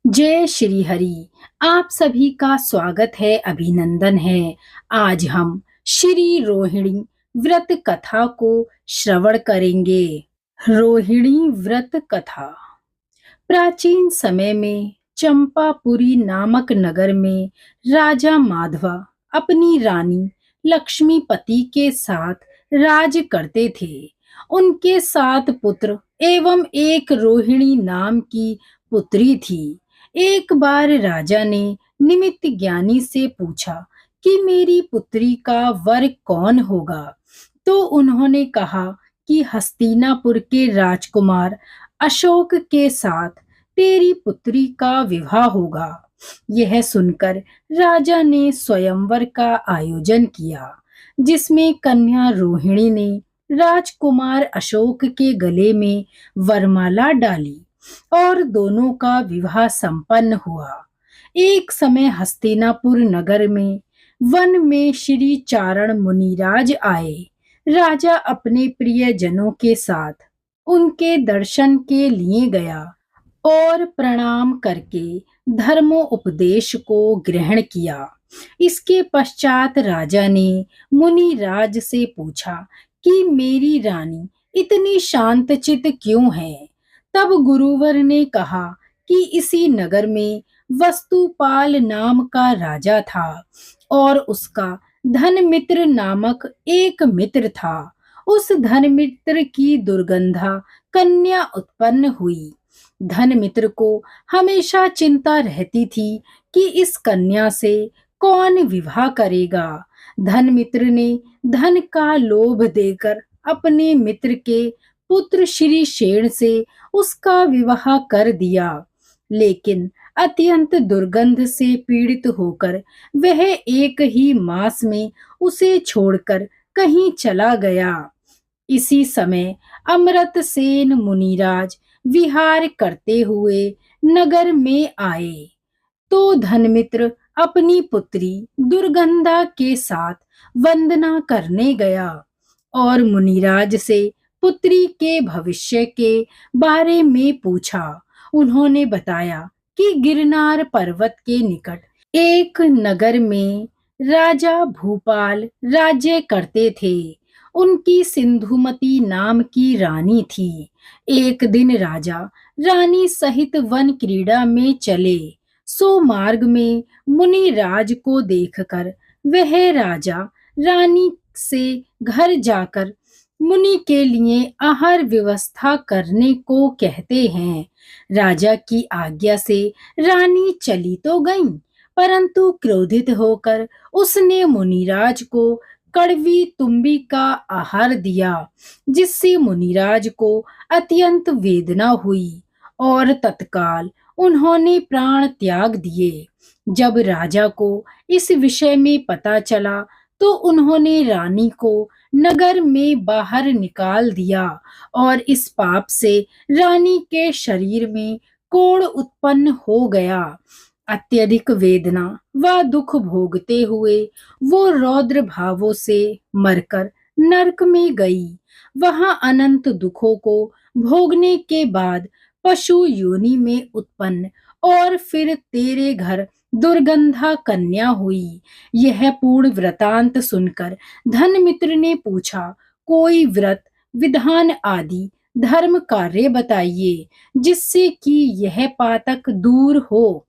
जय श्री हरि। आप सभी का स्वागत है, अभिनंदन है। आज हम श्री रोहिणी व्रत कथा को श्रवण करेंगे। रोहिणी व्रत कथा। प्राचीन समय में चंपापुरी नामक नगर में राजा माधवा अपनी रानी लक्ष्मीपति के साथ राज करते थे। उनके 7 पुत्र एवं एक रोहिणी नाम की पुत्री थी। एक बार राजा ने निमित्त ज्ञानी से पूछा कि मेरी पुत्री का वर कौन होगा। तो उन्होंने कहा कि हस्तिनापुर के राजकुमार अशोक के साथ तेरी पुत्री का विवाह होगा। यह सुनकर राजा ने स्वयंवर का आयोजन किया, जिसमें कन्या रोहिणी ने राजकुमार अशोक के गले में वरमाला डाली और दोनों का विवाह संपन्न हुआ। एक समय हस्तिनापुर नगर में वन में श्री चारण मुनिराज आए। राजा अपने प्रियजनों के साथ उनके दर्शन के लिए गया और प्रणाम करके धर्मोपदेश को ग्रहण किया। इसके पश्चात राजा ने मुनिराज से पूछा कि मेरी रानी इतनी शांतचित क्यों है। तब गुरुवर ने कहा कि इसी नगर में वस्तुपाल नाम का राजा था और उसका धनमित्र नामक एक मित्र था। उस धनमित्र की दुर्गंधा कन्या उत्पन्न हुई। धनमित्र को हमेशा चिंता रहती थी कि इस कन्या से कौन विवाह करेगा। धनमित्र ने धन का लोभ देकर अपने मित्र के पुत्र श्री शेर से उसका विवाह कर दिया, लेकिन अत्यंत दुर्गंध से पीड़ित होकर वह एक ही मास में उसे छोड़कर कहीं चला गया। इसी समय अमृतसेन मुनिराज विहार करते हुए नगर में आए। तो धनमित्र अपनी पुत्री दुर्गंधा के साथ वंदना करने गया और मुनिराज से पुत्री के भविष्य के बारे में पूछा। उन्होंने बताया कि गिरनार पर्वत के निकट एक नगर में राजा भूपाल राज्य करते थे। उनकी सिंधुमती नाम की रानी थी। एक दिन राजा रानी सहित वन क्रीड़ा में चले। सो मार्ग में मुनिराज को देखकर वह राजा रानी से घर जाकर मुनि के लिए आहार व्यवस्था करने को कहते हैं। राजा की आज्ञा से रानी चली तो गई, परंतु क्रोधित होकर उसने मुनिराज को कड़वी तुम्बी का आहार दिया, जिससे मुनिराज को अत्यंत वेदना हुई और तत्काल उन्होंने प्राण त्याग दिए। जब राजा को इस विषय में पता चला तो उन्होंने रानी को नगर में बाहर निकाल दिया और इस पाप से रानी के शरीर में कोढ़ उत्पन्न हो गया। अत्यधिक वेदना व दुख भोगते हुए वो रौद्र भावों से मरकर नरक में गई। वहां अनंत दुखों को भोगने के बाद पशु योनि में उत्पन्न और फिर तेरे घर दुर्गंधा कन्या हुई। यह पूर्ण वृतांत सुनकर धनमित्र ने पूछा, कोई व्रत विधान आदि धर्म कार्य बताइए जिससे कि यह पातक दूर हो।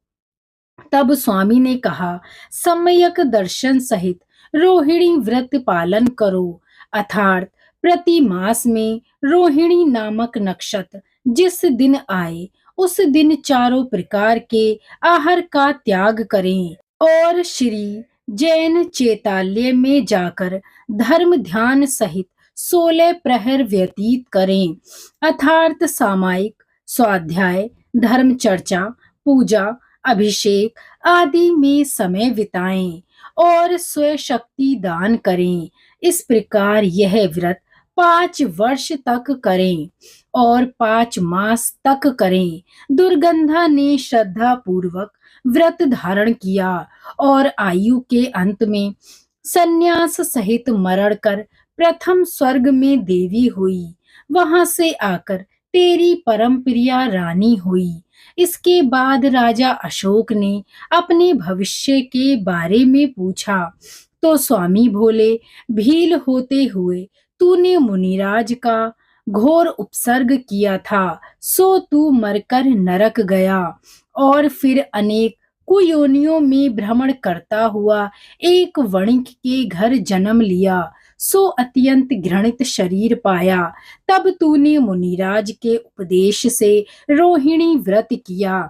तब स्वामी ने कहा, सम्यक दर्शन सहित रोहिणी व्रत पालन करो, अर्थात प्रति मास में रोहिणी नामक नक्षत्र जिस दिन आए उस दिन चारों प्रकार के आहार का त्याग करें और श्री जैन चैताल्य में जाकर धर्म ध्यान सहित 16 प्रहर व्यतीत करें, अर्थात सामायिक स्वाध्याय, धर्म चर्चा, पूजा, अभिषेक आदि में समय बिताएं और स्वशक्ति दान करें। इस प्रकार यह व्रत 5 वर्ष तक करें और 5 मास तक करें। दुर्गंधा ने श्रद्धा पूर्वक व्रत धारण किया और आयु के अंत में सन्यास सहित मरण कर प्रथम स्वर्ग में देवी हुई। वहां से आकर तेरी परम प्रिया रानी हुई। इसके बाद राजा अशोक ने अपने भविष्य के बारे में पूछा तो स्वामी बोले, भील होते हुए तूने मुनिराज का घोर उपसर्ग किया था, सो तू मरकर नरक गया और फिर अनेक कुयोनियों में भ्रमण करता हुआ एक वणिक के घर जन्म लिया, सो अत्यंत घृणित शरीर पाया। तब तूने मुनिराज के उपदेश से रोहिणी व्रत किया,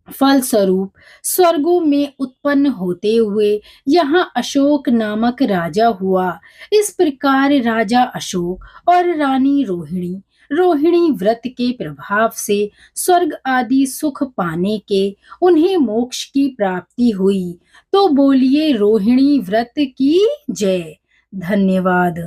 फलस्वरूप स्वर्गों में उत्पन्न होते हुए यहाँ अशोक नामक राजा हुआ। इस प्रकार राजा अशोक और रानी रोहिणी रोहिणी व्रत के प्रभाव से स्वर्ग आदि सुख पाने के उन्हें मोक्ष की प्राप्ति हुई। तो बोलिए रोहिणी व्रत की जय। धन्यवाद।